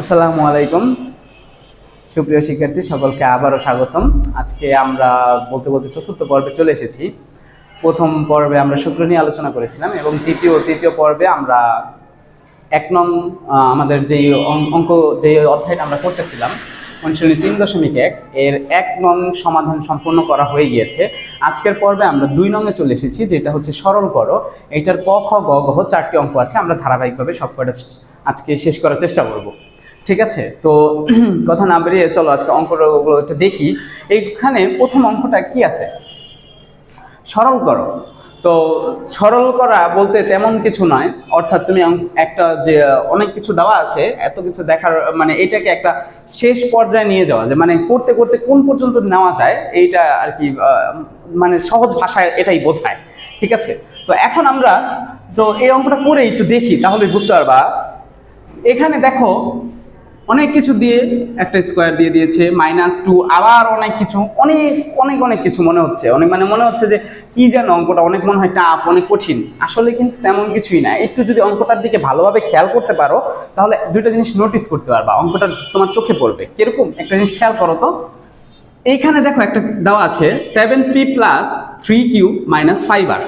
আসসালামু আলাইকুম সুপ্রিয় শিক্ষার্থী সকলকে আবারও স্বাগতম। আজকে আমরা বলতে বলতে চতুর্থ পর্বে চলে এসেছি। প্রথম পর্বে আমরা সূত্র নিয়ে আলোচনা করেছিলাম এবং তৃতীয় পর্বে আমরা আমাদের যেই অঙ্ক যে অধ্যায়টা আমরা করতেছিলাম অনুশীলনী 3.1 এর 1 নং সমাধান সম্পূর্ণ করা হয়ে গিয়েছে। আজকের পর্বে আমরা 2 নংয়ে চলে এসেছি, যেটা হচ্ছে সরল করো। এটার ক খ গ ঘ 4টি অঙ্ক আছে, আমরা ধারাবাহিকভাবে সবকটা আজকে শেষ করার চেষ্টা করব। ঠিক আছে, তো কথা না বেরিয়ে চলো আজকে অঙ্কগুলো একটু দেখি। এইখানে প্রথম অঙ্কটা কি আছে, সরল করো। তো সরল করা বলতে তেমন কিছু নয়, অর্থাৎ তুমি একটা যে অনেক কিছু দেওয়া আছে, এত কিছু দেখার মানে এটাকে একটা শেষ পর্যায়ে নিয়ে যাওয়া, যে মানে করতে করতে কোন পর্যন্ত নেওয়া যায় এইটা আর কি, মানে সহজ ভাষায় এটাই বোঝায়। ঠিক আছে, তো এখন আমরা তো এই অঙ্কটা করে একটু দেখি, তাহলে বুঝতে পারবা। এখানে দেখো অনেক কিছু দিয়ে একটা স্কোয়ার দিয়ে দিয়েছে, -2, আবার অনেক কিছু, অনেক অনেক অনেক কিছু মনে হচ্ছে, মনে হচ্ছে যে কি যেন অঙ্কটা অনেক মনে হয় টাফ, অনেক কঠিন। আসলে কিন্তু তেমন কিছুই না। একটু যদি অঙ্কটার দিকে ভালোভাবে খেয়াল করতে পারো তাহলে দুইটা জিনিস নোটিস করতে পারবা, অঙ্কটা তোমার চোখে পড়বে। কিরকম একটা জিনিস খেয়াল করো তো, এইখানে দেখো একটা দেওয়া আছে 7p + 3q - 5r।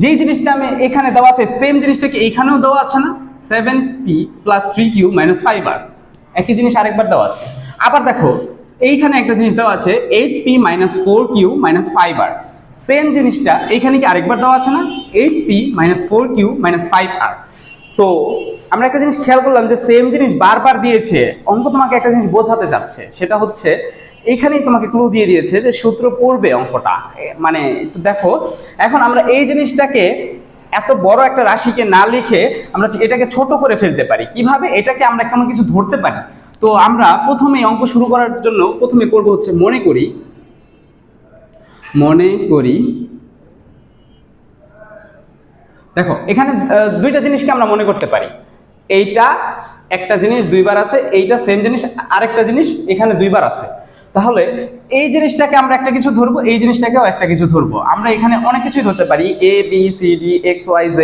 যেই জিনিসটা আমি এখানে দেওয়া আছে সেম জিনিসটা কি এইখানেও দেওয়া আছে না? 7p + 3q - 5r, একই জিনিস আরেকবার দেওয়া আছে। আবার দেখো এইখানে একটা জিনিস দেওয়া আছে 8p - 4q - 5r, সেম জিনিসটা এইখানে কি আরেকবার দেওয়া আছে না? 8p - 4q - 5r। তো আমরা একটা জিনিস খেয়াল করলাম যে সেম জিনিস বারবার দিয়েছে, অঙ্ক তোমাকে একটা জিনিস বোঝাতে যাচ্ছে, সেটা হচ্ছে এইখানেই তোমাকে ক্লু দিয়ে দিয়েছে যে সূত্র পড়বে অঙ্কটা। মানে একটু দেখো, এখন আমরা এই জিনিসটাকে এত বড় একটা রাশিকে না লিখে আমরা এটাকে ছোট করে ফেলতে পারি। কিভাবে? এটাকে আমরা কোনো কিছু ধরতে পারি। তো আমরা প্রথমে অঙ্ক শুরু করার জন্য প্রথমে করব হচ্ছে মনে করি। দেখো এখানে দুইটা জিনিসকে আমরা মনে করতে পারি। এইটা একটা জিনিস দুইবার আছে, এইটা সেম জিনিস আরেকটা জিনিস এখানে দুইবার আছে। তাহলে এই জিনিসটাকে আমরা একটা কিছু ধরবো, এই জিনিসটাকেও একটা কিছু ধরবো। আমরা এখানে অনেক কিছুই ধরতে পারি, ABCD XYZ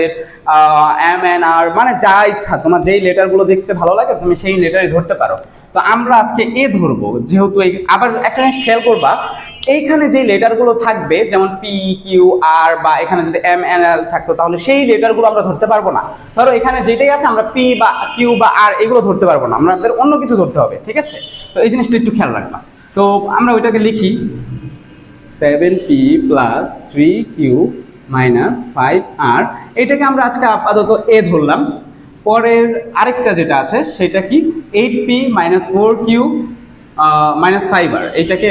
MNR, মানে যা ইচ্ছা তোমার যেই লেটারগুলো দেখতে ভালো লাগে তুমি সেই লেটারই ধরতে পারো। তো আমরা আজকে এ ধরবো, যেহেতু আবার একটা জিনিস খেয়াল করবা, এইখানে যে লেটারগুলো থাকবে যেমন PQR বা এখানে যদি MNL থাকতো তাহলে সেই লেটারগুলো আমরা ধরতে পারবো না। ধরো এখানে যেটাই আছে আমরা P বা Q বা R এগুলো ধরতে পারবো না, আমাদের অন্য কিছু ধরতে হবে। ঠিক আছে, তো এই জিনিসটা একটু খেয়াল রাখবা। তো আমরা ওইটাকে লিখি 7p + 3q - 5r, এটাকে আমরা আজকে আপাতত এ ধরলাম। পরের আরেকটা যেটা আছে সেটা কি 8p - 4q - 5r, এইটাকে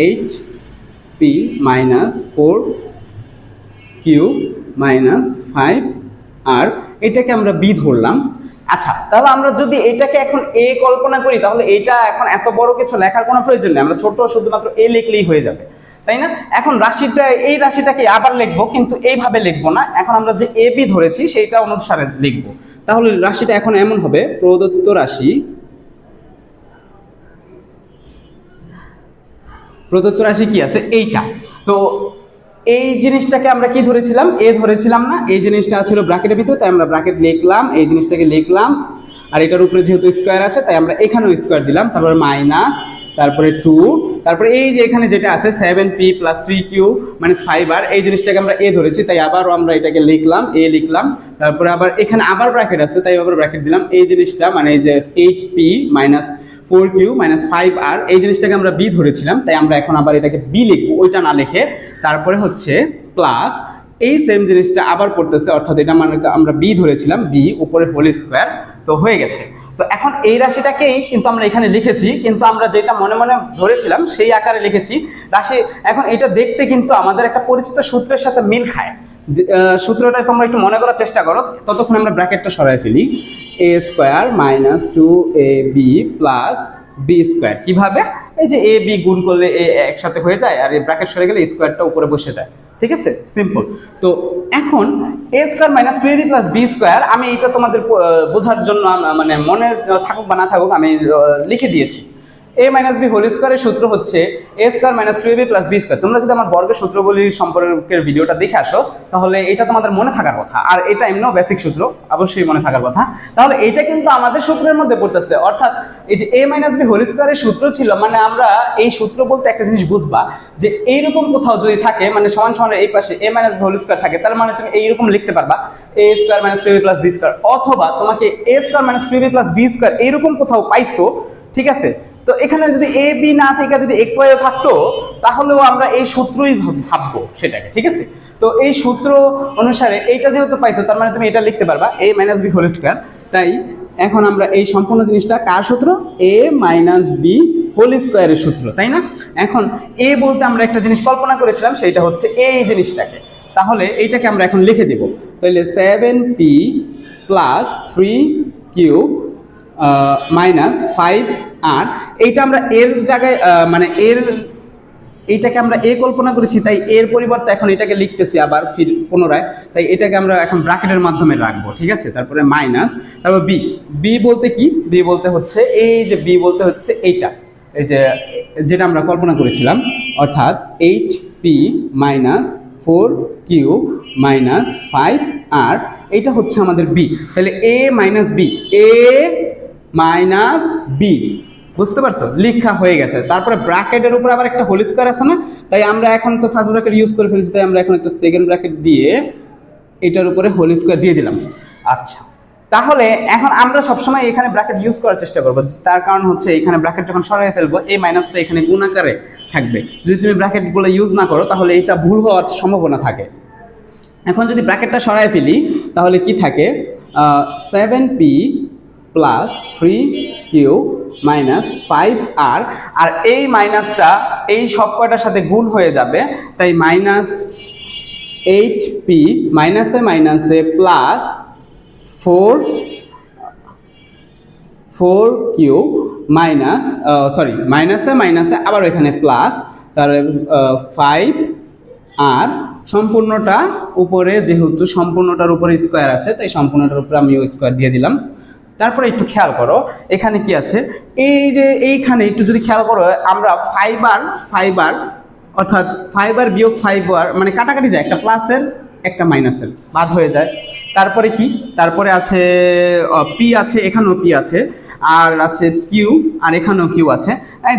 8p - 4q - 5r, এটাকে আমরা বি ধরলাম। আচ্ছা, তাহলে আমরা যদি এটাকে এখন এ কল্পনা করি তাহলে এটা এখন এত বড় কিছু লেখার কোনো প্রয়োজন নেই, আমরা ছোট শুধুমাত্র এ লিখলেই হয়ে যাবে, তাই না? এখন এই রাশিটাকে আবার লিখবো, কিন্তু এইভাবে লিখবো না, এখন আমরা যে এ বি ধরেছি সেইটা অনুসারে লিখবো। তাহলে রাশিটা এখন এমন হবে, প্রদত্ত রাশি কি আছে এইটা। তো এই জিনিসটাকে আমরা কি ধরেছিলাম? এ ধরেছিলাম না, এই জিনিসটা ছিল ব্র্যাকেটের ভিতরে, তাই আমরা ব্র্যাকেট লিখলাম, এই জিনিসটাকে লিখলাম। আর এটার উপরে যেহেতু স্কোয়ার আছে তাই আমরা এখানেও স্কোয়ার দিলাম, তারপরে মাইনাস, তারপরে 2, তারপরে এই যে এখানে যেটা আছে 7p + 3q - 5r, এই জিনিসটাকে আমরা এ ধরেছি তাই আবারও আমরা এটাকে লিখলাম, এ লিখলাম। তারপরে আবার এখানে আবার ব্র্যাকেট আছে তাই আবার ব্র্যাকেট দিলাম, এই জিনিসটা মানে এই যে 8p - 4q - 5r, এই জিনিসটাকে আমরা বি ধরেছিলাম তাই আমরা এখন আবার এটাকে বি লিখবো, ওইটা না লিখে। তারপরে হচ্ছে প্লাস এই সেম জিনিসটা আবার পড়তেছে, অর্থাৎ এটা মানে আমরা বি ধরেছিলাম, বি উপরে হোল স্কোয়ার, তো হয়ে গেছে। তো এখন এই রাশিটাকেই কিন্তু আমরা এখানে লিখেছি, কিন্তু আমরা যেটা মনে মনে ধরেছিলাম সেই আকারে লিখেছি রাশি। এখন এটা দেখতে কিন্তু আমাদের একটা পরিচিত সূত্রের সাথে মিল খায়। সূত্রটা তোমরা একটু মনে করার চেষ্টা করো, ততক্ষণ আমরা ব্র্যাকেটটা সরাই ফেলি। a² - 2ab + b², কিভাবে? এই যে এ বি গুণ করলে এ একসাথে হয়ে যায়, আর এই ব্র্যাকেট সরে গেলে স্কোয়ারটা উপরে বসে যায়। ঠিক আছে, সিম্পল। তো এখন a² - 2ab + b², আমি এটা তোমাদের বোঝার জন্য মানে মনে থাকুক বা না থাকুক আমি লিখে দিয়েছি। এ মাইনাস বি হোল স্কোয়ারের সূত্র হচ্ছে A square minus 2ab plus B square. তোমরা যদি আমার বর্গের সূত্রগুলি সম্পর্কের ভিডিওটা দেখে আসো তাহলে এটা তোমাদের মনে থাকার কথা, আর এটা এমনিও বেসিক সূত্র, অবশ্যই মনে থাকার কথা। তাহলে এটা কিন্তু আমাদের সূত্রের মধ্যে পড়তেছে, অর্থাৎ এই যে এ মাইনাস বি হোল স্কোয়ারের সূত্র ছিল, মানে আমরা এই সূত্র বলতে একটা জিনিস বুঝবা যে এইরকম কোথাও যদি থাকে, মানে সমান সমান এই পাশে A minus B whole square থাকে, তার মানে তুমি এইরকম লিখতে পারবা A square minus 2ab plus B square, অথবা তোমাকে A square minus 2ab plus B square এইরকম কোথাও পাইছো, ঠিক আছে। তো এখানে যদি এ বি না থেকে যদি এক্স ওয়াইও থাকতো তাহলেও আমরা এই সূত্রই ভাববো সেটাকে, ঠিক আছে। তো এই সূত্র অনুসারে এইটা যেহেতু পাইছো, তার মানে তুমি এটা লিখতে পারবা এ মাইনাস বি হোল স্কোয়ার। তাই এখন আমরা এই সম্পূর্ণ জিনিসটা কার সূত্র, এ মাইনাস বি হোল স্কোয়ারের সূত্র, তাই না। এখন এ বলতে আমরা একটা জিনিস কল্পনা করেছিলাম, সেইটা হচ্ছে এই জিনিসটাকে। তাহলে এইটাকে আমরা এখন লিখে দেব, তাহলে 7p plus 3q minus 5r, এইটা আমরা এর জায়গায় মানে এর এইটাকে আমরা এ কল্পনা করেছি, তাই এর পরিবর্তে এখন এটাকে লিখতেছি আবার ফির পুনরায়, তাই এটাকে আমরা এখন ব্র্যাকেটের মাধ্যমে রাখবো, ঠিক আছে। তারপরে মাইনাস, তারপর বি, বি বলতে কি, বি বলতে হচ্ছে এই যে বি বলতে হচ্ছে এইটা, এই যে যেটা আমরা কল্পনা করেছিলাম, অর্থাৎ 8p minus 4q minus 5r, এইটা হচ্ছে আমাদের বি। তাহলে এ মাইনাস বি, এ মাইনাস বি, বুঝতে পারছো, লেখা হয়ে গেছে। তারপরে ব্র্যাকেটের উপর আবার একটা হোল স্কোয়ার আছে না, তাই আমরা এখন তো ফার্স্ট ব্র্যাকেট ইউজ করে ফেলেছি, তাই আমরা এখন একটা সেকেন্ড ব্র্যাকেট দিয়ে এটার উপরে হোল স্কোয়ার দিয়ে দিলাম। আচ্ছা, তাহলে এখন আমরা সবসময় এখানে ব্র্যাকেট ইউজ করার চেষ্টা করবো, তার কারণ হচ্ছে এখানে ব্র্যাকেট যখন সরাই ফেলবো এই মাইনাসটা এখানে গুণ আকারে থাকবে। যদি তুমি ব্র্যাকেটগুলো ইউজ না করো তাহলে এটা ভুল হওয়ার সম্ভাবনা থাকে। এখন যদি ব্র্যাকেটটা সরাই ফেলি তাহলে কি থাকে, 7p plus 3q minus 5r, আর এই মাইনাসটা এই সব কয়টার সাথে গুণ হয়ে যাবে, তাই মাইনাস 8p মাইনাসে মাইনাসে প্লাস 4q মাইনাস সরি মাইনাসে মাইনাসে আবার এখানে প্লাস, তার 5r, সম্পূর্ণটা উপরে, যেহেতু সম্পূর্ণটার উপরে স্কোয়ার আছে তাই সম্পূর্ণটার উপরে আমি স্কোয়ার দিয়ে দিলাম। তারপরে একটু খেয়াল করো এখানে কি আছে, এই যে এইখানে একটু যদি খেয়াল করো আমরা ফাইবার অর্থাৎ 5r বিয়োগ 5r মানে কাটাকাটি যায়, একটা প্লাসের একটা মাইনাসের বাদ হয়ে যায়। তারপরে কি, তারপরে আছে পি আছে, এখানেও পি আছে, আর আছে কিউ, আর এখানেও কিউ আছে।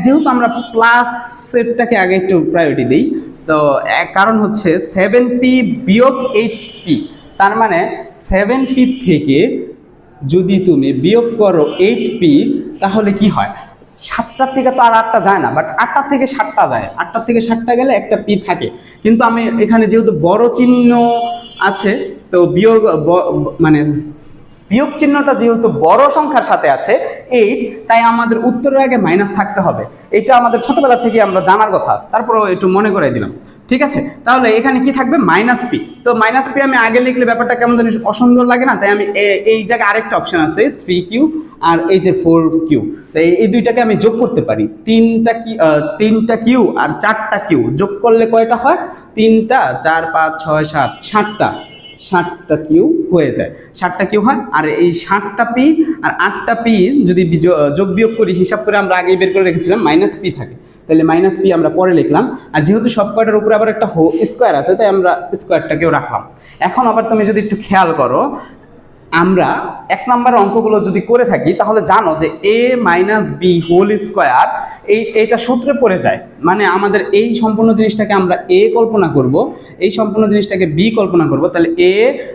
যেহেতু আমরা প্লাসেরটাকে আগে একটু প্রায়োরিটি দিই, তো কারণ হচ্ছে 7p বিয়োগ 8p, তার মানে 7p থেকে যদি তুমি বিয়োগ করো 8p তাহলে কি হয়, 7টার থেকে তো আর 8টা যায় না, বাট 8টার থেকে 7টা যায়, 8টার থেকে 7টা গেলে একটা পি থাকে। কিন্তু আমি এখানে যেহেতু বড় চিহ্ন আছে, তো বিয়োগ মানে বিয়োগ চিহ্নটা যেহেতু বড় সংখ্যার সাথে আছে 8, তাই আমাদের উত্তরের আগে মাইনাস থাকতে হবে। এটা আমাদের ছোটবেলা থেকে আমরা জানার কথা, তারপরেও একটু মনে করাই দিলাম, ঠিক আছে। তাহলে এখানে কি থাকবে, মাইনাস পি। তো মাইনাস পি আমি আগে লিখলে ব্যাপারটা কেমন জানি অসুন্দর লাগে না, তাই আমি এই জায়গায় আরেকটা অপশন আছে 3q আর এই যে 4q, তাই এই দুইটাকে আমি যোগ করতে পারি। 3টা কিউ আর 4টা কিউ যোগ করলে কয়টা হয়, 3টা 4 5 6 7 7টা কিউ হয়ে যায়, 7টা কিউ হয়। আর এই 7টা পি আর 8টা পি যদি যোগ বিয়োগ করি, হিসাব করে আমরা আগেই বের করে রেখেছিলাম মাইনাস পি থাকে, তাহলে মাইনাস পি আমরা পরে লিখলাম। আর যেহেতু সব কয়টার উপরে আবার একটা স্কোয়ার আছে তাই আমরা স্কোয়ারটাকেও রাখলাম। এখন আবার তুমি যদি একটু খেয়াল করো, আমরা 1 নম্বরের অঙ্কগুলো যদি করে থাকি তাহলে জানো যে a minus B whole square এইটা সূত্রে পড়ে যায়, মানে আমাদের এই সম্পূর্ণ জিনিসটাকে আমরা a কল্পনা করব, এই সম্পূর্ণ জিনিসটাকে b কল্পনা করব, তাহলে a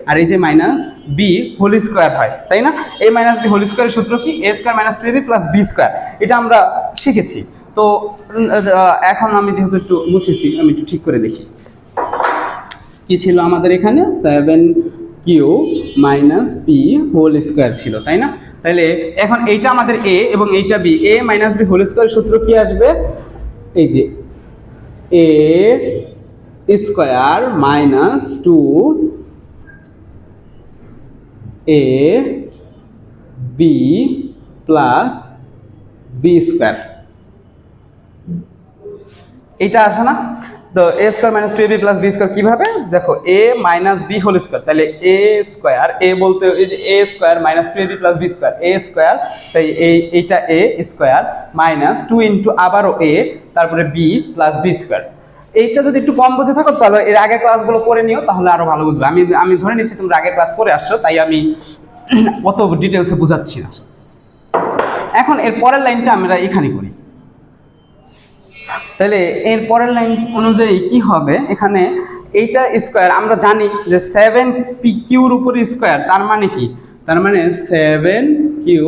আর এই যে মাইনাস বি হোল স্কোয়ার হয়, তাই না। a মাইনাস বি হোল স্কোয়ারের সূত্র কি, a square minus 2ab plus B square, এটা আমরা শিখেছি। তো এখন আমি যেহেতু একটু মুছেছি, আমি একটু ঠিক করে দেখি কি ছিল আমাদের এখানে, 7q minus P whole square ছিল, তাই না। তাহলে এখন এইটা আমাদের এ এবং এইটা বি, এ মাইনাস বি হোল স্কোয়ার সূত্র কি আসবে, এই যে এ square minus 2 A B plus B square, এইটা আসে না। তো এ square minus two A B plus B square কীভাবে দেখো, এ মাইনাস বি হোল স্কোয়ার, তাহলে এ স্কোয়ার, এ বলতে এই যে এ square minus two A B plus B square, A square, তাই এইটা এ স্কোয়ার মাইনাস টু ইন্টু আবারও এ, তারপরে বি প্লাস বি স্কোয়ার। এইটা যদি একটু কম বুঝে থাকো তাহলে এর আগের ক্লাসগুলো করে নিও, তাহলে আরো ভালো বুঝবে। আমি ধরে নিচ্ছি তোমরা আগের ক্লাস করে আসছো, তাই আমি অত ডিটেলসে বোঝাচ্ছি না। এখন এর পরের লাইনটা আমরা এখানে করি, তাহলে এর পরের লাইন অনুযায়ী কি হবে, এখানে এইটা স্কোয়ার আমরা জানি যে 7 কিউর উপরে স্কোয়ার, তার মানে কি, তার মানে 7 কিউ,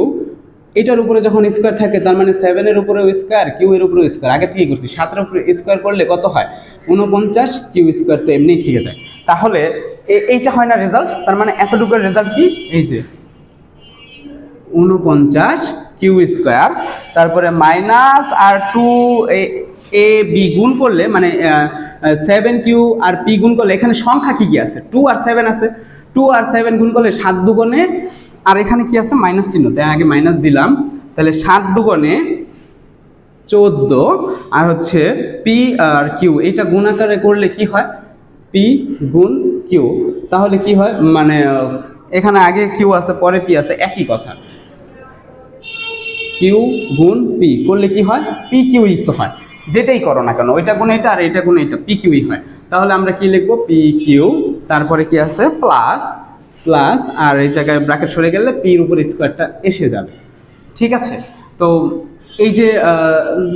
এটার উপরে যখন স্কোয়ার থাকে তার মানে 7 এর উপরেও স্কোয়ার, কিউ এর উপরেও স্কোয়ার। আগে থেকে করছি 7 এর উপরে স্কোয়ার করলে কত হয় 49, কিউ স্কোয়ার তো এমনিই থেকে যায়। তাহলে এইটা হয় না রেজাল্ট, তার মানে এতটুকুর রেজাল্ট কি, এই যে 49 কিউ স্কোয়ার, তারপরে মাইনাস আর 2 এ বি গুণ করলে মানে 7 কিউ আর পি গুণ করলে এখানে সংখ্যা কি কি আছে, 2 আর 7 আছে, 2 আর 7 গুণ করলে 7 দুগুণে, আর এখানে কি আছে মাইনাস চিহ্ন, তাই আগে মাইনাস দিলাম, তাহলে 7 দুগুণে 14, আর হচ্ছে পি আর কিউ এইটা গুণ আকারে করলে কি হয়, পি গুণ কিউ, তাহলে কি হয় মানে এখানে আগে কিউ আছে পরে পি আছে, একই কথা, কিউ গুণ পি করলে কি হয়, পি কিউই তো হয়, যেটাই করো না কেন, ওইটা গুণ এটা আর এটা গুণ এটা, পি কিউই হয়। তাহলে আমরা কি লিখবো, পি কিউ, তারপরে কি আছে প্লাস প্লাস, আর এই জায়গায় ব্র্যাকেট সরে গেলে পির উপর স্কোয়ারটা এসে যাবে। ঠিক আছে, তো এই যে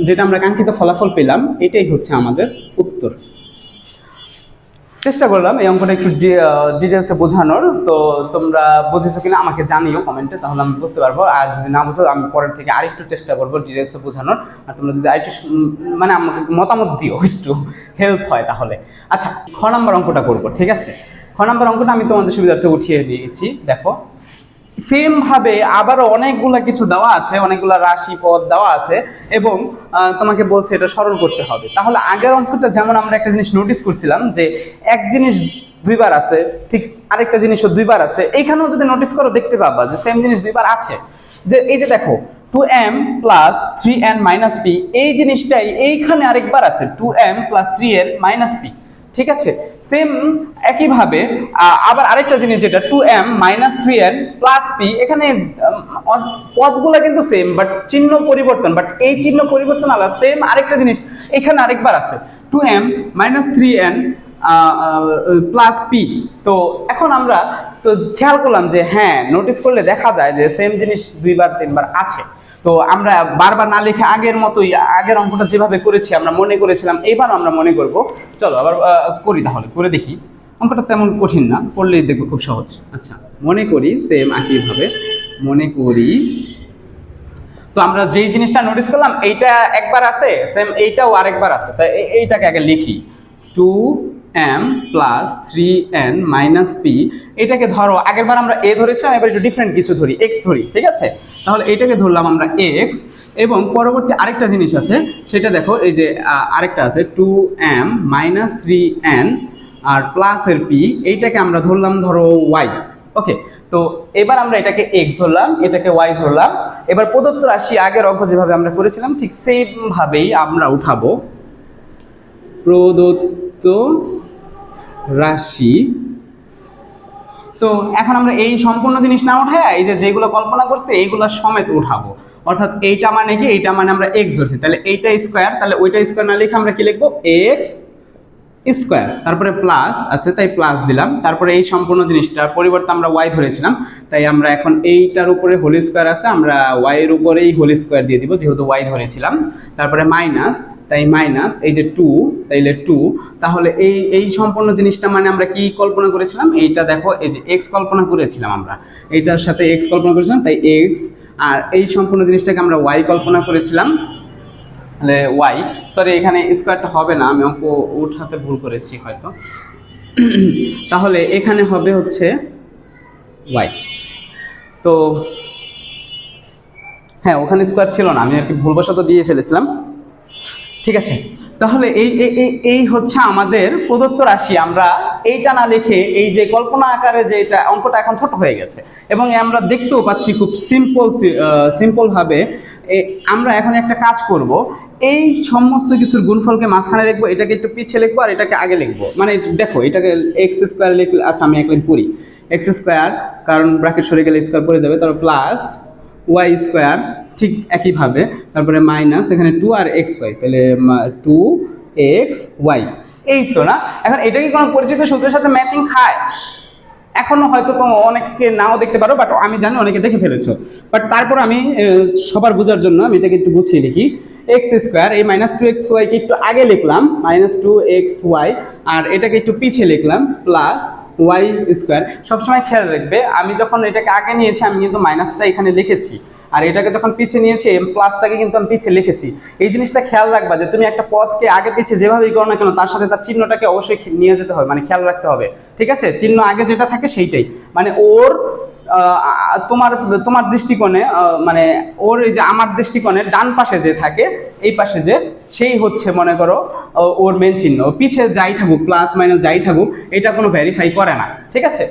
যেটা আমরা কাঙ্ক্ষিত ফলাফল পেলাম, এটাই হচ্ছে আমাদের উত্তর। চেষ্টা করলাম এই অঙ্কটা একটু ডিটেলসে বোঝানোর, তো তোমরা বুঝেছো কিনা আমাকে জানিও কমেন্টে, তাহলে আমি বুঝতে পারবো, আর যদি না বুঝো আমি পরের থেকে আরেকটু চেষ্টা করবো ডিটেলসে বোঝানোর, আর তোমরা যদি আরেকটু মানে আমাকে মতামত দিও, একটু হেল্প হয় তাহলে। আচ্ছা, খ নাম্বার অঙ্কটা করবো, ঠিক আছে। খ নাম্বার অঙ্কটা আমি তোমাদের সুবিধার্থে উঠিয়ে দিয়েছি, দেখো সেম ভাবে আবারও অনেকগুলা কিছু দেওয়া আছে, অনেকগুলা রাশি পদ দেওয়া আছে, এবং তোমাকে বলছে এটা সরল করতে হবে। তাহলে আগের অঙ্কটা যেমন আমরা একটা জিনিস নোটিস করছিলাম যে এক জিনিস দুইবার আছে, ঠিক আরেকটা জিনিসও দুইবার আছে, এইখানেও যদি নোটিস করো দেখতে পাবা যে সেম জিনিস দুইবার আছে। যে এই যে দেখো 2m plus 3n minus P, এই জিনিসটাই এইখানে আরেকবার আছে 2m plus 3n minus P. ঠিক আছে, সেম একইভাবে আবার আরেকটা জিনিস যেটা 2m minus 3n plus P, এখানে পদগুলো কিন্তু সেম বাট চিহ্ন পরিবর্তন, বাট এই চিহ্ন পরিবর্তন আলাদা। সেম আরেকটা জিনিস এখানে আরেকবার আছে 2m minus 3n plus P. তো এখন আমরা তো খেয়াল করলাম যে হ্যাঁ, নোটিস করলে দেখা যায় যে সেম জিনিস দুইবার তিনবার আছে। তো আমরা বারবার না লিখে আগের মতোই, আগের অঙ্কটা যেভাবে করেছি আমরা মনে করেছিলাম, এইবারও আমরা মনে করব। চলো আবার করি, তাহলে করে দেখি। অঙ্কটা তেমন কঠিন না, করলেই দেখবো খুব সহজ। আচ্ছা, মনে করি সেম একইভাবে মনে করি। তো আমরা যেই জিনিসটা নোটিস করলাম এইটা একবার আছে, সেম এইটাও আরেকবার আছে, তাই এইটাকে আগে লিখি 2m plus 3n minus P. এটাকে ধরো আগেরবার আমরা এ ধরেছিলাম, এবার একটু ডিফারেন্ট কিছু ধরি, এক্স ধরি। ঠিক আছে, তাহলে এইটাকে ধরলাম আমরা এক্স, এবং পরবর্তী আরেকটা জিনিস আছে সেটা দেখো, এই যে আরেকটা আছে 2m মাইনাস 3n আর প্লাসের পি, এইটাকে আমরা ধরলাম ধরো ওয়াই। ওকে, তো এবার আমরা এটাকে এক্স ধরলাম, এটাকে ওয়াই ধরলাম। এবার প্রদত্ত রাশি আগের অঙ্ক যেভাবে আমরা করেছিলাম ঠিক সেম ভাবেই আমরা উঠাবো প্রদত্ত রাশি। তো এখন আমরা এই সম্পূর্ণ জিনিস না উঠায় এই যে যেগুলো কল্পনা করছি এইগুলো সমেত উঠাবো। অর্থাৎ এইটা মানে কি, এইটা মানে আমরা এক্স ধরছি, তাহলে এইটা স্কোয়ার, তাহলে ওইটা স্কোয়ার না লিখে আমরা কি লিখবো, এক্স স্কোয়ার, তারপরে প্লাস আছে তাই প্লাস দিলাম, তারপরে এই সম্পূর্ণ জিনিসটার পরিবর্তে আমরা ওয়াই ধরেছিলাম, তাই আমরা এখন এইটার উপরে হোল স্কোয়ার আছে, আমরা ওয়াই এর উপরেই হোল স্কোয়ার দিয়ে দিব যেহেতু ওয়াই ধরেছিলাম। তারপরে মাইনাস, তাই মাইনাস, এই যে 2 তাইলে 2, তাহলে এই সম্পূর্ণ জিনিসটা মানে আমরা কি কল্পনা করেছিলাম, এইটা দেখো এই যে এক্স কল্পনা করেছিলাম, আমরা এইটার সাথে এক্স কল্পনা করেছিলাম তাই এক্স, আর এই সম্পূর্ণ জিনিসটাকে আমরা ওয়াই কল্পনা করেছিলাম, তাহলে ওয়াই, সরি এখানে স্কোয়ারটা হবে না, আমি অঙ্ক উঠাতে ভুল করেছি হয়তো, তাহলে এখানে হবে হচ্ছে ওয়াই। তো হ্যাঁ, ওখানে স্কোয়ার ছিল না, আমি আর কি ভুলবশত দিয়ে ফেলেছিলাম। ঠিক আছে, তাহলে এই হচ্ছে আমাদের প্রদত্ত রাশি, আমরা এইটা না লিখে এই যে কল্পনা আকারে যে এটা অঙ্কটা এখন ছোট হয়ে গেছে, এবং আমরা দেখতেও পাচ্ছি খুব সিম্পলভাবে। আমরা এখন একটা কাজ করব, এই সমস্ত কিছুর গুণফলকে মাঝখানে লিখবো, এটাকে একটু পিছিয়ে লিখবো আর এটাকে আগে লিখবো। মানে দেখো এটাকে এক্স স্কোয়ার লিখলে, আচ্ছা আমি এক লাইন পড়ি, এক্স স্কোয়ার কারণ ব্র্যাকেট সরে গেলে স্কোয়ার পড়ে যাবে, তারপর প্লাস ওয়াই স্কোয়ার ঠিক একইভাবে, তারপরে মাইনাস এখানে 2 আর এক্স ওয়াই, তাহলে 2xy। এই তো না? এখন এটা কি কোনো পরিচিত সূত্রের সাথে ম্যাচিং খায়? এখনো হয়তো তো অনেককে নাও দেখতে পারো, বাট আমি জানি অনেকে দেখে ফেলেছো। বাট তারপর আমি সবার বোঝার জন্য আমি এটাকে একটু গুছিয়ে লিখি। এক্স স্কোয়ার, এই -2xy কে একটু আগে লিখলাম -2xy, আর এটাকে একটু পিছিয়ে লিখলাম প্লাস ওয়াই স্কোয়ার। সবসময় খেয়াল রাখবে, আমি যখন এটাকে আগে নিয়েছি আমি কিন্তু মাইনাসটা এখানে লিখেছি, আর এটাকে যখন পিছিয়ে নিয়েছি প্লাসটাকে কিন্তু আমি পিছিয়ে লিখেছি। এই জিনিসটা খেয়াল রাখবা যে তুমি একটা পদকে আগে পিছিয়ে যেভাবেই করো না কেন, তার সাথে তার চিহ্নটাকে অবশ্যই নিয়ে যেতে হবে, মানে খেয়াল রাখতে হবে, ঠিক আছে? চিহ্ন আগে যেটা থাকে সেইটাই, মানে ওর তোমার দৃষ্টিকোণে, মানে ওর এই যে আমার দৃষ্টিকোণে ডান পাশে যে থাকে, এই পাশে যে, সেই হচ্ছে মনে করো ওর মেন চিহ্ন। পিছে যাই থাকুক, প্লাস মাইনাস যাই থাকুক, এটা কোনো ভেরিফাই করে না, ঠিক আছে?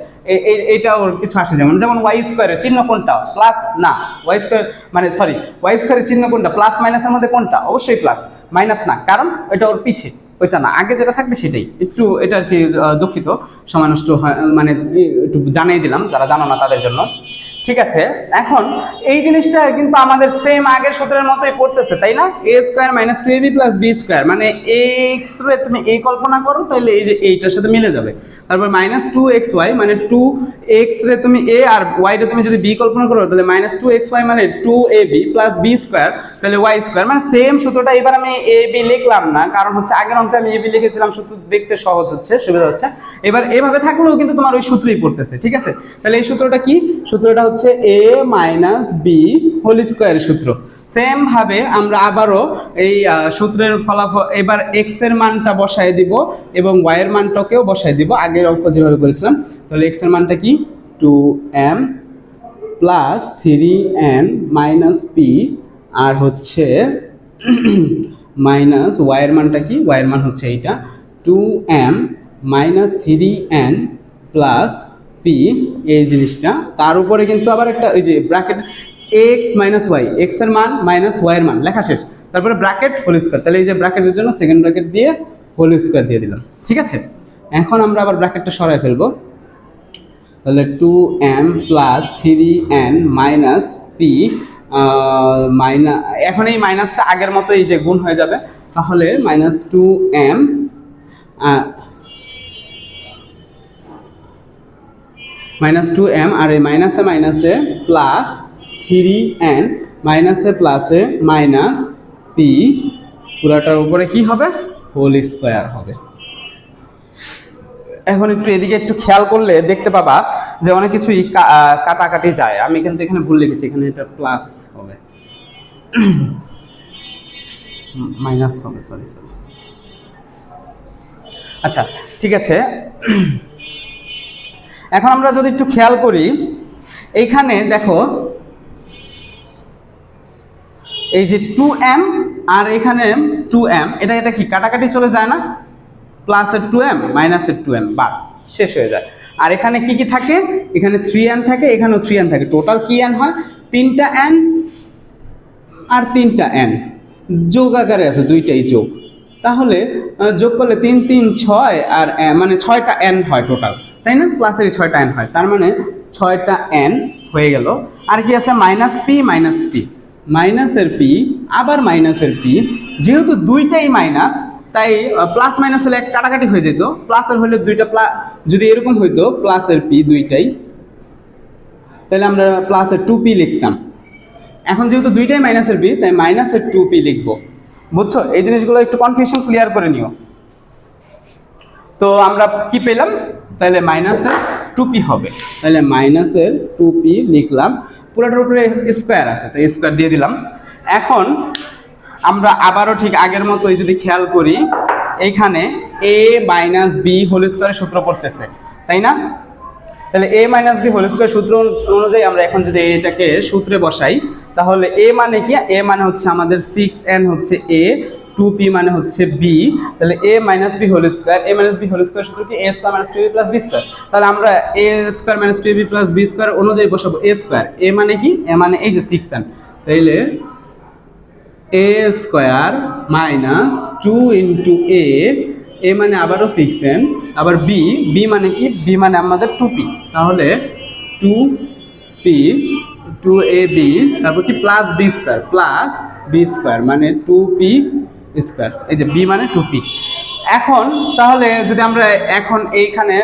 এইটা ওর কিছু আসে, যেমন ওয়াই স্কোয়ারের চিহ্ন কোনটা? প্লাস না, ওয়াই স্কোয়ার মানে সরি ওয়াই স্কোয়ারের চিহ্ন কোনটা? প্লাস মাইনাসের মধ্যে কোনটা? অবশ্যই প্লাস, মাইনাস না, কারণ এটা ওর পিছে, ওইটা না, আগে যেটা থাকবে সেটাই। একটু এটা আর কি দুঃখিত, সময় নষ্ট হয়, মানে একটু জানাই দিলাম যারা জানো না তাদের জন্য, ঠিক আছে? এখন এই জিনিসটা কিন্তু আমাদের সেম আগের সূত্রের মতোই পড়তেছে, তাই না? A square minus 2ab plus B square, মানে এক্স রে তুমি এই কল্পনা করো, তাহলে এই যে এইটার সাথে মিলে যাবে। তারপর -2xy, মানে 2x রে তুমি এ আর ওয়াই রে তুমি যদি বি কল্পনা করো, তাহলে -2xy মানে 2ab প্লাস বি স্কোয়ার, তাহলে ওয়াই স্কোয়ার, মানে সেম সূত্রটা। এবার আমি এ বি লিখলাম না, কারণ হচ্ছে আগের অঙ্কে আমি এ বি লিখেছিলাম, সূত্র দেখতে সহজ হচ্ছে, সুবিধা হচ্ছে। এবার এভাবে থাকলেও কিন্তু তোমার ওই সূত্রই পড়তেছে, ঠিক আছে? তাহলে এই সূত্রটা কি? সূত্রটা হচ্ছে a মাইনাস বি হোল স্কোয়ারের সূত্র। সেম ভাবে আমরা আবারও এই সূত্রের ফলাফল, এবার এক্স এর মানটা বসায় দিব এবং ওয়াই এর মানটাকেও বসায় দিব, আগের অঙ্ক যেভাবে করেছিলাম। তাহলে এক্স এর মানটা কি? 2m plus 3n minus P, আর হচ্ছে মাইনাস ওয়াই এর মানটা কি? ওয়াই এর মান হচ্ছে এইটা 2m minus 3n plus P, এই জিনিসটা। তার উপরে কিন্তু আবার একটা ওই যে bracket X minus Y, X এর মান মাইনাস ওয়াই এর মান লেখা শেষ, তারপরে ব্র্যাকেট হোল স্কোয়ার। তাহলে এই যে ব্র্যাকেটের জন্য সেকেন্ড ব্র্যাকেট দিয়ে হোল স্কোয়ার দিয়ে দিলাম, ঠিক আছে? এখন আমরা আবার ব্র্যাকেটটা সরাই ফেলবো, তাহলে 2m plus 3n minus P minus, এখন এই মাইনাসটা আগের মতো এই যে গুণ হয়ে যাবে, তাহলে -2m -2m আর এই মাইনাসে মাইনাসে প্লাস 3n মাইনাসে প্লাসে মাইনাস পি, পুরাটার উপরে কি হবে? হোল স্কোয়ার হবে। এখন একটু এদিকে একটু খেয়াল করলে দেখতে পাবা যে অনেক কিছুই কাটাকাটি যায়। আমি কিন্তু এখানে ভুল লিখেছি, এখানে এটা প্লাস হবে, মাইনাস হবে, সরি। আচ্ছা ঠিক আছে, এখন আমরা যদি একটু খেয়াল করি, এইখানে দেখো এই যে 2m আর এখানে 2m, এটা কি কাটাকাটি চলে যায় না? প্লাসের 2m মাইনাসের 2m বাদ, শেষ হয়ে যায়। আর এখানে কি কি থাকে? এখানে 3n থাকে, এখানেও 3n থাকে, টোটাল কি n হয়? 3টা n আর 3টা n যোগ আকারে আছে, দুইটাই যোগ। তাহলে যোগ করলে 3 3 6 আর মানে 6টা n হয় টোটাল, তাই না? প্লাসের 6টা n হয়, তার মানে 6টা n হয়ে গেল। আর কি আছে? মাইনাস পি, মাইনাসের পি আবার মাইনাসের পি, যেহেতু দুইটাই মাইনাস তাই প্লাস মাইনাস হলে এক কাটাকাটি হয়ে যেত, প্লাসের হলে দুইটা যদি এরকম হইতো প্লাসের পি দুইটাই, তাহলে আমরা প্লাসের 2p লিখতাম। এখন যেহেতু দুইটাই মাইনাসের পি, তাই মাইনাসের 2p লিখবো, বুঝছো? এই জিনিসগুলো একটু কনফিউশন ক্লিয়ার করে নিও। তো আমরা কি পেলাম? তাহলে মাইনাসের 2p হবে, তাহলে মাইনাসের 2p লিখলাম, পুরোটার উপরে স্কোয়ার আছে তাই স্কোয়ার দিয়ে দিলাম। এখন আমরা আবারও ঠিক আগের মতোই যদি খেয়াল করি, এইখানে a মাইনাস বি হোল স্কোয়ারের সূত্র পড়তেছে, তাই না? তাহলে a minus B whole square সূত্র অনুযায়ী আমরা এখন যদি এটাকে সূত্রে বসাই, তাহলে a মানে কি? a মানে হচ্ছে আমাদের 6n হচ্ছে a 2p মানে হচ্ছে b, তাহলে a minus b whole square, a minus b whole square সূত্র কি a square minus 2ab plus b square. তাহলে আমরা a square minus 2ab plus b square অনুযায়ী বসাবো a স্কয়ার, a মানে কি, a মানে এই যে 6n, তাইলে a square minus 2 into a মানে আবারও 6n, আবার b মানে কি, b মানে আমাদের 2p, তাহলে 2p 2ab, তারপর কি প্লাস b স্কয়ার মানে 2p স্কয়ার, এই যে b মানে 2p। এখন তাহলে যদি আমরা এখন এইখানে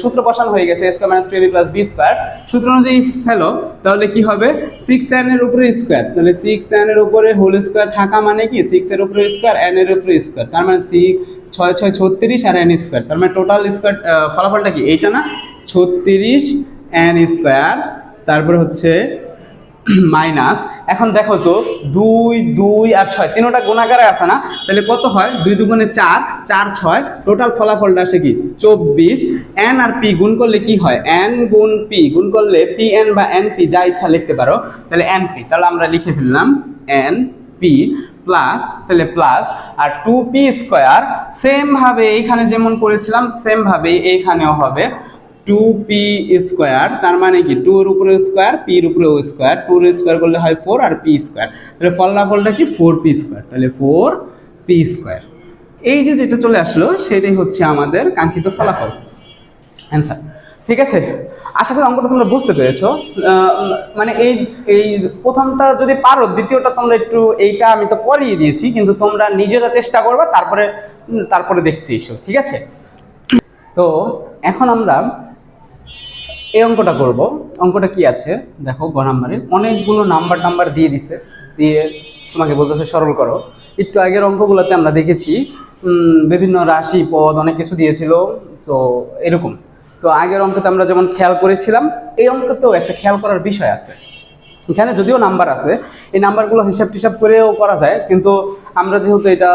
সূত্র বসানো হয়ে গেছে a square minus 2ab plus b square, সূত্র অনুযায়ী ফেলো, তাহলে কি হবে 6n এর উপরে স্কয়ার, তাহলে 6n এর উপরে হোল স্কয়ার থাকা মানে কি 6 এর উপরে স্কয়ার n এর উপরে স্কয়ার, তার মানে 6 6 36 আর n স্কয়ার, তার মানে টোটাল স্কয়ার ফলাফলটা কি এইটা না, 36 n স্কয়ার, তারপর হচ্ছে মাইনাস, এখন দেখো তো 2 2 আর 6 তিনটা গুণাকারে আছে না, তাহলে কত হয় 2 দুগুণে 4 4 6, টোটাল ফলাফলটা আসে কি 24, n আর p গুণ করলে কি হয় n গুণ p গুণ করলে pn বা np যা ইচ্ছা লিখতে পারো, তাহলে np, তাহলে আমরা লিখে ফেললাম np প্লাস, তাহলে প্লাস আর 2p স্কয়ার, সেম ভাবে এইখানে যেমন করেছিলাম সেম ভাবে এইখানেও হবে 2p স্কয়ার, তার মানে কি 2 এর উপরে স্কয়ার p এর উপরে স্কয়ার, 2 এর স্কয়ার করলে হয় 4 আর p স্কয়ার, তাহলে ফলাফলটা কি 4p স্কয়ার, তাহলে 4p স্কয়ার। এই যে যেটা চলে আসলো সেটাই হচ্ছে আমাদের কাঙ্ক্ষিত ফলাফল, অ্যান্সার। ঠিক আছে, আশা করি অঙ্কটা তোমরা বুঝতে পেরেছো। মানে এই প্রথমটা যদি পারো, দ্বিতীয়টা তোমরা একটু, এইটা আমি তো করিয়ে দিয়েছি, কিন্তু তোমরা নিজেরা চেষ্টা করবে, তারপরে দেখতে এসো, ঠিক আছে। তো এখন আমরা এই অঙ্কটা করব। অঙ্কটা কি আছে দেখো, গ নাম্বারে অনেকগুলো নাম্বার দিয়ে দিছে, দিয়ে তোমাকে বলতেছে সরল করো। একটু আগের অঙ্কগুলোতে আমরা দেখেছি বিভিন্ন রাশি পদ অনেক কিছু দিয়েছিল, তো এরকম। তো আগের অঙ্কতে আমরা যেমন খেয়াল করেছিলাম, এই অঙ্কতেও একটা খেয়াল করার বিষয় আছে। এখানে যদিও নাম্বার আছে, এই নাম্বারগুলো হিসাব টিসাব করেও করা যায়, কিন্তু আমরা যেহেতু এটা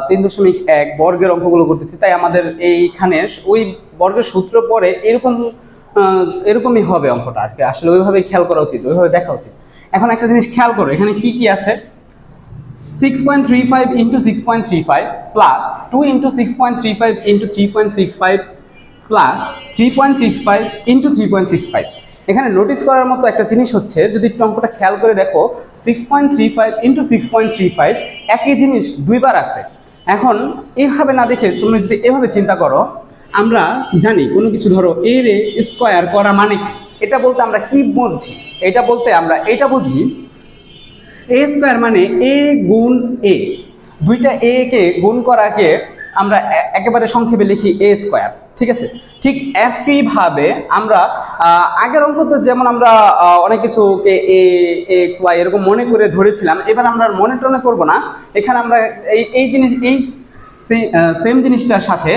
3.1 বর্গের অঙ্কগুলো করতেছি, তাই আমাদের এইখানে ওই বর্গের সূত্র পরে এরকমই হবে অঙ্কটা আর কি। আসলে ওইভাবেই খেয়াল করা উচিত, ওইভাবে দেখা উচিত। এখন একটা জিনিস খেয়াল করো, এখানে কি কি আছে, 6.35 into 6.35 plus 2 into 6.35 into 3.65 plus 3.65 into 3.65। এখানে নোটিস করার মতো একটা জিনিস হচ্ছে, যদি একটু অঙ্কটা খেয়াল করে দেখো, 6.35 ইন্টু 6.35 একই জিনিস দুইবার আছে। এখন এইভাবে না দেখে তুমি যদি এভাবে চিন্তা করো, আমরা জানি কোনো কিছু ধরো এ রে স্কোয়ার করা মানে কি, এটা বলতে আমরা কি বুঝি, এটা বলতে আমরা এটা বুঝি এ স্কোয়ার মানে এ গুণ এ, দুইটা এ কে গুণ করাকে আমরা একেবারে সংক্ষেপে লিখি এ স্কোয়ার, ঠিক আছে। ঠিক একইভাবে আমরা আগের অঙ্কতে যেমন আমরা অনেক কিছুকে এ এক্স ওয়াই এরকম মনে করে ধরেছিলাম, এবার আমরা মনে টনে করবো না। এখানে আমরা এই জিনিস, এই সেম জিনিসটার সাথে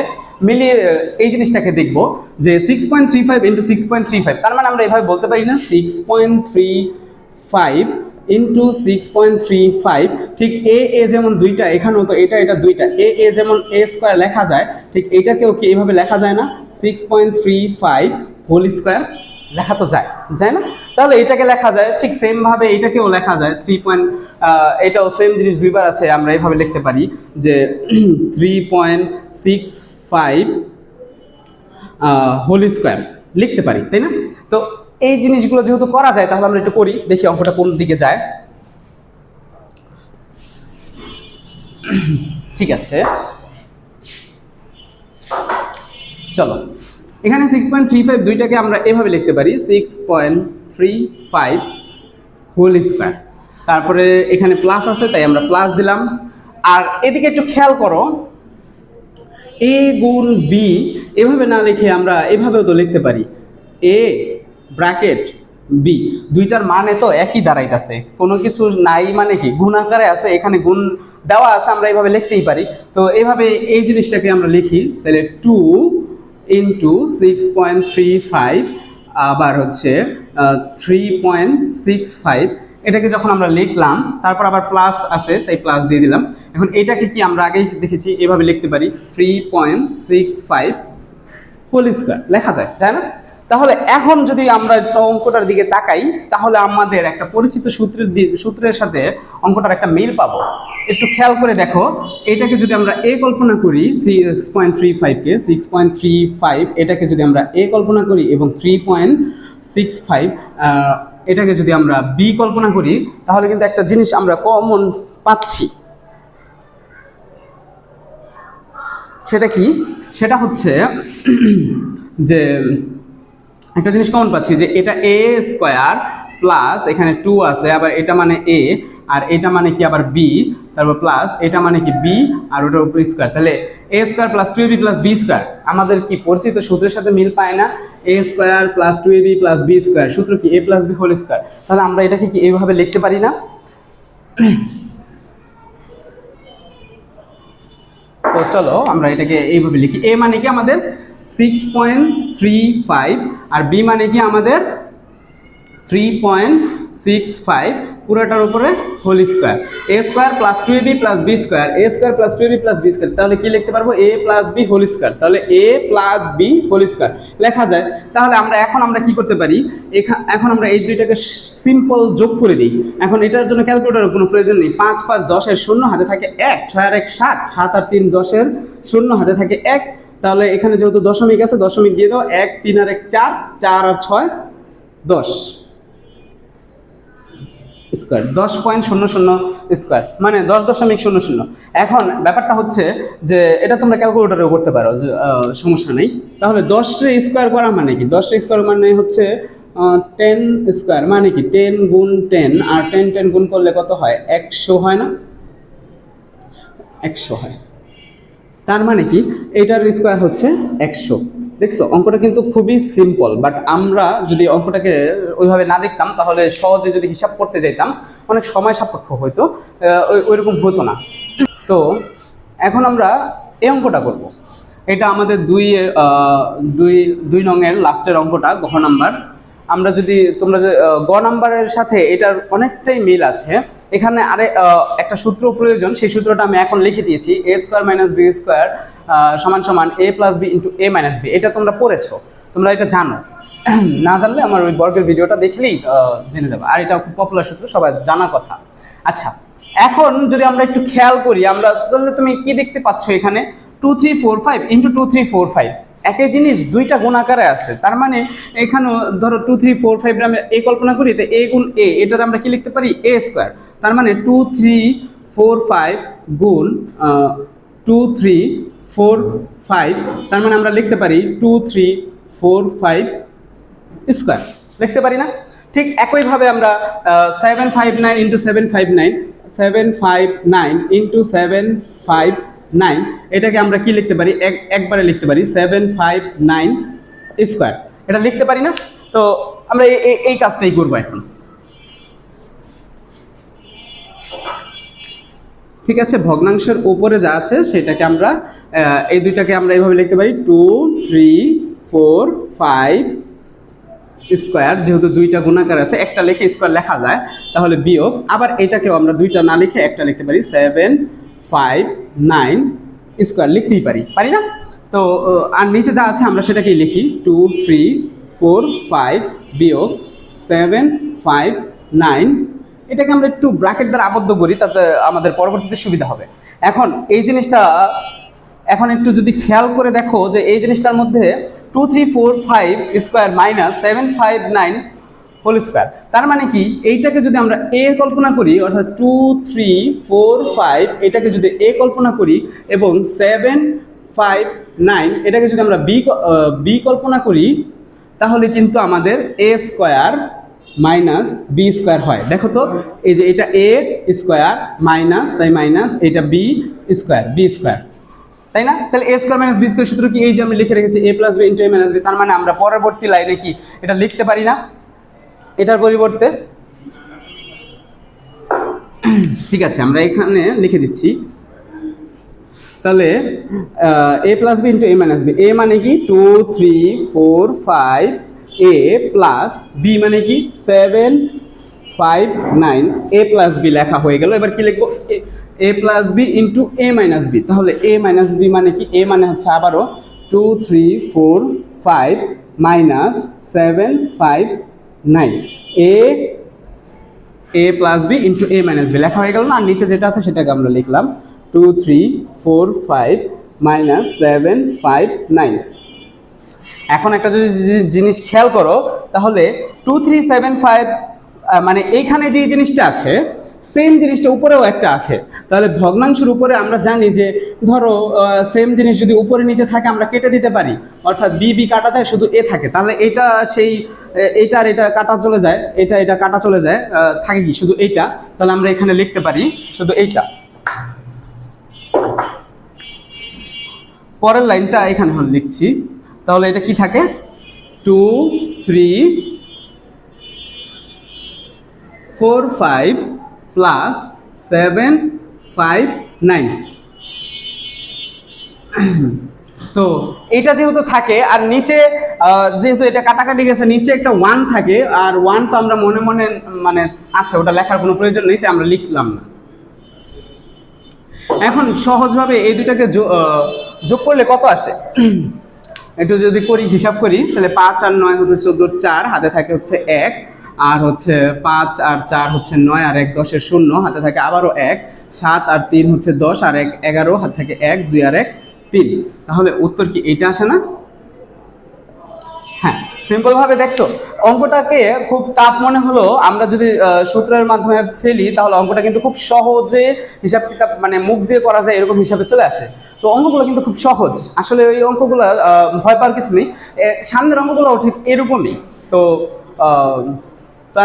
মিলিয়ে এই জিনিসটাকে দেখব যে 6.35 ইন্টু 6.35, তার মানে আমরা এভাবে বলতে পারি না 6.35 ইন্টু 6.35, ঠিক এ যেমন দুইটা, এখানেও তো এটা দুইটা, এ যেমন এ স্কোয়ার লেখা যায়, ঠিক এইটাকেও কি এইভাবে লেখা যায় না, 6.35 হোল স্কোয়ার লেখা তো যায় না? তাহলে এটাকে লেখা যায়, ঠিক সেম ভাবে এটাকেও লেখা যায়, এটাও সেম জিনিস দুইবার আছে, আমরা এইভাবে লিখতে পারি যে 3.65 হোল স্কোয়ার লিখতে পারি, তাই না? তো এই জিনিসগুলো যেহেতু করা যায়, তাহলে আমরা একটু করি, দেখি অঙ্কটা কোন দিকে যায়। ঠিক আছে, চলো। এখানে 6.35 দুইটাকে আমরা এভাবে লিখতে পারি 6.35 হোল স্কোয়ার, তারপরে এখানে প্লাস আছে তাই আমরা প্লাস দিলাম। আর এদিকে একটু খেয়াল করো, এ গুণ বি এভাবে না লিখে আমরা এভাবেও তো লিখতে পারি এ ব্র্যাকেট বি, দুইটার মানে তো একই দাঁড়াইতেছে, কোনো কিছু নাই মানে কি গুণ আকারে আছে, এখানে গুণ দেওয়া আছে, আমরা এইভাবে লিখতেই পারি। তো এইভাবে এই জিনিসটাকে আমরা লিখি, তাহলে 2 ইন্টু 6.35 আবার হচ্ছে 3.65, এটাকে যখন আমরা লিখলাম, তারপর আবার প্লাস আছে তাই প্লাস দিয়ে দিলাম। এখন এটাকে কি আমরা আগেই দেখেছি এভাবে লিখতে পারি 3.65 হোল স্কোয়ার লেখা যায় না? তাহলে এখন যদি আমরা অঙ্কটার দিকে তাকাই তাহলে আমাদের একটা পরিচিত সূত্রের সাথে অঙ্কটার একটা মিল পাবো। একটু খেয়াল করে দেখো, এটাকে যদি আমরা এ কল্পনা করি 6.35 কে 6.35, এটাকে যদি আমরা এ কল্পনা করি এবং 3.65 এটাকে যদি আমরা বি কল্পনা করি, তাহলে কিন্তু একটা জিনিস আমরা কমন পাচ্ছি। সেটা কি? সেটা হচ্ছে যে একটা জিনিস কমন পাচ্ছি যে এটা এ স্কোয়ার প্লাস এখানে 2 আছে, আবার এটা মানে এ, আর এটা মানে কি আবার বি, তারপর প্লাস এটা মানে কি বি, আর ওটার উপর স্কোয়ার। তাহলে A square plus 2ab plus B square আমাদের কি পরিচিত সূত্রের সাথে মিল পায় না? A square plus 2ab plus B square, সূত্র কি A plus B whole square. তাহলে আমরা এটাকে কি এইভাবে লিখতে পারি না? তো চলো আমরা এটাকে এইভাবে লিখি। এ মানে কি আমাদের 6.35 আর বি মানে কি আমাদের 3.65 পুরোটার উপরে whole square. A square plus 2ab plus B square, A square plus 2ab plus B square, তাহলে কি লিখতে পারবো? A plus B whole square. তাহলে A plus B whole square লেখা যায়। তাহলে আমরা কি করতে পারি? এখন আমরা এই দুইটাকে সিম্পল যোগ করে দিই। এখন এটার জন্য ক্যালকুলেটরের কোনো প্রয়োজন নেই। 5 5 10 এর শূন্য হাতে থাকে 1, 6 আর 1 7, 7 আর 3 10 এর শূন্য হাতে থাকে 1। তাহলে এখানে যেহেতু দশমিক আছে, দশমিক দিয়ে দাও। 1 3 আর 1 4, 4 আর 6 10 স্কোয়ার, 10.00 স্কোয়ার মানে 10.00। এখন ব্যাপারটা হচ্ছে যে এটা তোমরা ক্যালকুলেটরেও করতে পারো, সমস্যা নেই। তাহলে 10 স্কোয়ার করা মানে কি? 10 স্কোয়ার মানে হচ্ছে 10 স্কোয়ার মানে কি 10 গুণ 10, আর 10 10 গুণ করলে কত হয়? 100 হয় না? 100 হয়। তার মানে কি এইটার স্কোয়ার হচ্ছে 100। দেখছো, অঙ্কটা কিন্তু খুবই সিম্পল, বাট আমরা যদি অঙ্কটাকে ওইভাবে না দেখতাম তাহলে সহজে যদি হিসাব করতে যাইতাম অনেক সময় সাপেক্ষ হয়তো, ওইরকম হতো না। তো এখন আমরা এই অঙ্কটা করব। এটা আমাদের দুই নংয়ের লাস্টের অঙ্কটা, ঘ নাম্বার। আমরা যদি তোমরা যে গ নাম্বারের সাথে এটার অনেকটাই মিল আছে। এখানে একটা সূত্র প্রয়োজন, সেই সূত্রটা আমি এখন লিখে দিয়েছি। এ স্কোয়ার মাইনাস বি স্কোয়ার সমান সমান এ প্লাস বি ইন্টু এ মাইনাস বি। এটা তোমরা পড়েছো, তোমরা এটা জানো। না জানলে আমার ওই বর্গের ভিডিওটা দেখলেই জেনে যাবে। আর এটা খুব পপুলার সূত্র, সবাই জানা কথা। আচ্ছা, এখন যদি আমরা একটু খেয়াল করি, আমরা তাহলে তুমি কি দেখতে পাচ্ছ এখানে? 2 3 4 5 ইন্টু 2 3 4 5, একই জিনিস দুইটা গুণ আকারে আছে। তার মানে এখানেও ধরো 2 3 4 5 আমরা এ কল্পনা করি, তো এ গুণ এ, এটার আমরা কি লিখতে পারি? এ স্কোয়ার। তার মানে 2 3 4 5 গুণ 2 3 4 5, তার মানে আমরা লিখতে পারি 2 3 4 5 স্কোয়ার, লিখতে পারি না? ঠিক একইভাবে আমরা 759 ইন্টু 759, 759 ইন্টু 759, এটাকে আমরা কি লিখতে পারি? একবারে লিখতে পারি 759 স্কোয়ার। এটা লিখতে পারি না? তো আমরা এই কাজটাই করবো এখন। ঠিক আছে, ভগ্নাংশের উপরে যা আছে সেটাকে আমরা এই দুইটাকে আমরা এইভাবে লিখতে পারি 2 3 4 5 স্কোয়ার। যেহেতু দুইটা গুণাকার আছে, একটা লিখে স্কোয়ার লেখা যায়, তাহলে বিয়োগ। আবার এটাকেও আমরা দুইটা না লিখে একটা লিখতে পারি 759 স্কোয়ার, লিখতেই পারি না? তো আর নিচে যা আছে আমরা সেটাকেই লিখি 2 3 4 5 বিয়োগ 759। এটাকে আমরা একটু ব্র্যাকেট দ্বারা আবদ্ধ করি, তাতে আমাদের পরবর্তীতে সুবিধা হবে। এখন এই জিনিসটা এখন একটু যদি খেয়াল করে দেখো যে এই জিনিসটার মধ্যে 2 3 4 5 স্কোয়ার মাইনাস 759 হোল স্কোয়ার, তার মানে কি এইটাকে যদি আমরা এ কল্পনা করি, অর্থাৎ 2 3 4 5 এটাকে যদি এ কল্পনা করি এবং 759 এটাকে যদি আমরা বি কল্পনা করি, তাহলে কিন্তু আমাদের এ স্কোয়ার মাইনাস বি স্কোয়ার হয়। দেখো তো, এই যে এটা এ স্কোয়ার মাইনাস, তাই মাইনাস, এটা বি স্কোয়ার, বি স্কোয়ার, তাই না? তাহলে A square minus B square সূত্র কি? এই যে আমি লিখে রেখেছি এ প্লাস বি ইন্টু এ মাইনাস বি। তার মানে আমরা পরবর্তী লাইনে কি এটা লিখতে পারি না এটার পরিবর্তে? ঠিক আছে, আমরা এখানে লিখে দিচ্ছি। তাহলে A plus B into A minus B. এ মানে কি 2 3 4 5 এ প্লাস বি মানে কি 759, এ প্লাস বি লেখা হয়ে গেল। এবার কি লিখবো? এ প্লাস বি ইন্টু এ মাইনাস বি। তাহলে এ মাইনাস বি মানে কি? এ মানে হচ্ছে আবারও 2 3 4 5 minus 7 5 9 a plus B into a minus B লেখা হয়ে গেল না। আর নিচে যেটা আছে সেটাকে আমরা লিখলাম 2 3 4 5 মাইনাস 7 5 9। এখন একটা যদি জিনিস খেয়াল করো তাহলে 2 3 7 5 মানে এইখানে যে জিনিসটা আছে সেম জিনিসটা উপরেও একটা আছে। তাহলে ভগ্নাংশের উপরে আমরা জানি যে ধরো সেম জিনিস যদি উপরে নিচে থাকে আমরা কেটে দিতে পারি, অর্থাৎ বি বি কাটা যায়, শুধু এ থাকে। তাহলে এটা সেই এইটা আর এটা কাটা চলে যায়, এটা কাটা চলে যায়, থাকে কি শুধু এইটা। তাহলে আমরা এখানে লিখতে পারি শুধু এইটা। পরের লাইনটা এখানে লিখছি, তাহলে এটা কি থাকে 2 3 4 5 প্লাস 7 5 9। তো এটা যেহেতু থাকে আর নিচে যেহেতু এটা কাটাকাটি গেছে নিচে একটা 1 থাকে, আর 1 তো আমরা মনে মনে মানে আছে, ওটা লেখার কোনো প্রয়োজন নেই, তাই আমরা লিখলাম না। এখন সহজভাবে এই দুটাকে যোগ করলে কত আসে একটু যদি করি, হিসাব করি, তাহলে 5 আর 9 হচ্ছে 14, 4 হাতে থাকে হচ্ছে 1, আর হচ্ছে 5 আর 4 হচ্ছে 9 আর 1 10 0 হাতে থাকে আবারও 1, 7 আর 3 হচ্ছে 10 আর 1 11 হাতে থাকে 1, 2 আর 1 3। তাহলে উত্তর কি এইটা আসে না? হ্যাঁ, সিম্পল ভাবে দেখছো অঙ্কটাকে খুব টাফ মনে হলো, আমরা যদি সূত্রের মাধ্যমে ফেলি তাহলে অঙ্কটা কিন্তু খুব সহজে হিসাব কিতাব মানে মুখ দিয়ে করা যায় এরকম হিসাবে চলে আসে। তো অঙ্কগুলো কিন্তু খুব সহজ, আসলে ওই অঙ্কগুলো ভয় পাওয়ার কিছু নেই। সামনের অঙ্কগুলো ঠিক এরকমই। তো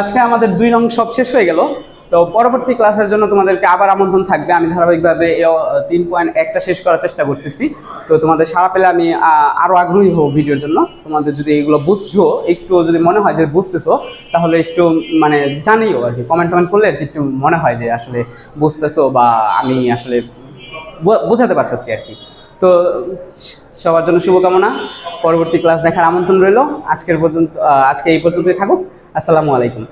আজকে আমাদের 2 নং সব শেষ হয়ে গেল। তো পরবর্তী ক্লাসের জন্য তোমাদেরকে আবার আমন্ত্রণ থাকবে। আমি ধারাবাহিকভাবে 3.1টা শেষ করার চেষ্টা করতেছি। তো তোমাদের সাড়া পেলে আমি আরও আগ্রহী হব ভিডিওর জন্য। তোমাদের যদি এগুলো বুঝছো, একটু যদি মনে হয় যে বুঝতেছো, তাহলে একটু মানে জানিও আর কি, কমেন্ট করলে আর কি একটু মনে হয় যে আসলে বুঝতেছো বা আমি আসলে বোঝাতে পারতেছি আর কি। তো সবার জন্য শুভকামনা, পরবর্তী ক্লাস দেখার আমন্ত্রণ রইল। আজকে এই পর্যন্তই থাকুক। আসসালামু আলাইকুম।